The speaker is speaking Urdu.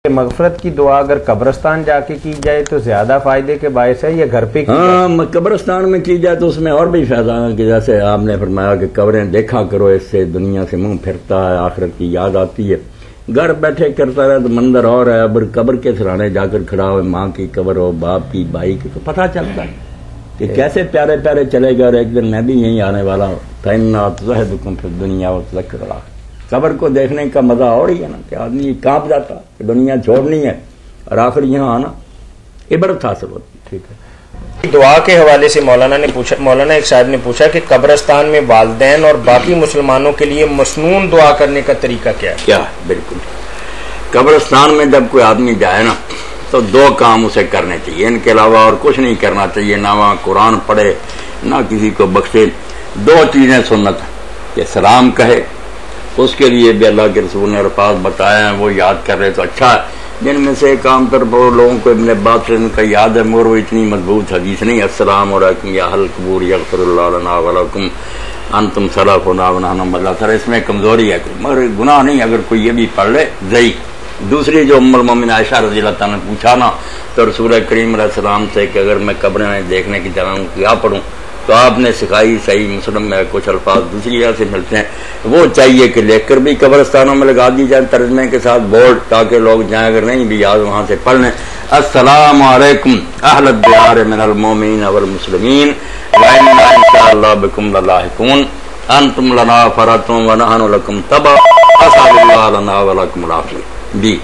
مغفرت کی دعا اگر قبرستان جا کے کی جائے تو زیادہ فائدے کے باعث ہے یا گھر پہ کی جائے؟ ہاں، قبرستان میں کی جائے تو اس میں اور بھی فائدہ ہے کہ جیسے آپ نے فرمایا کہ قبریں دیکھا کرو، اس سے دنیا سے منہ پھرتا ہے، آخرت کی یاد آتی ہے۔ گھر بیٹھے کرتا رہے تو منظر اور ہے، اب قبر کے سرانے جا کر کھڑا ہو، ماں کی قبر ہو، باپ کی، بھائی کی، تو پتہ چلتا ہے کہ کیسے پیارے پیارے چلے گئے، اور ایک دن میں بھی یہیں آنے والا ہوں۔ فَإِنَّا تُزَهِدُكُمْ فِي الدُّنْيَا وَتُذَكِّرُ الْآخِرَةَ۔ قبر کو دیکھنے کا مزہ اور ہی ہے نا کہ آدمی کانپ جاتا کہ دنیا چھوڑنی ہے اور آخر یہاں آنا عبرت حاصل ہوتی۔ ٹھیک ہے، دعا کے حوالے سے مولانا ایک صاحب نے پوچھا کہ قبرستان میں والدین اور باقی مسلمانوں کے لیے مسنون دعا کرنے کا طریقہ کیا ہے؟ کیا بالکل، قبرستان میں جب کوئی آدمی جائے نا تو دو کام اسے کرنے چاہیے، ان کے علاوہ اور کچھ نہیں کرنا چاہیے، نہ وہاں قرآن پڑھے نہ کسی کو بخشے۔ دو چیزیں سنت کہ سلام کہے، اس کے لیے بھی اللہ کے رسول نے الفاظ بتایا ہیں، وہ یاد کر رہے تو اچھا ہے۔ جن میں سے ایک عام طور پر لوگوں کو ابن عباس سے ان کا یاد ہے، مگر وہ اتنی مضبوط حدیث نہیں، السلام علیکم یا اہل القبور یغفر اللہ لنا ولکم انتم سلفنا ونحن اللہ تعالیٰ، اس میں کمزوری ہے مگر گناہ نہیں اگر کوئی یہ بھی پڑھ لے ضعیف۔ دوسری جو ام المومنین عائشہ رضی اللہ تعالیٰ نے پوچھا نا تو رسول کریم علیہ السلام سے کہ اگر میں قبریں دیکھنے کی جگہ کیا پڑھوں تو آپ نے سکھائی، صحیح مسلم میں کچھ الفاظ دوسری جگہ سے ملتے ہیں، وہ چاہیے کہ لکھ کر بھی قبرستانوں میں لگا دی جائے ترجمے کے ساتھ بورڈ، تاکہ لوگ جائیں اگر نہیں بھی یاد وہاں سے پڑھ لیں، السلام علیکم اہل الدیار من المؤمنین والمسلمین وإنا ان شاء اللہ بکم للاحقون انتم لنا فرۃ ونحن لکم تبع اسأل اللہ لنا ولکم العافیہ۔ جی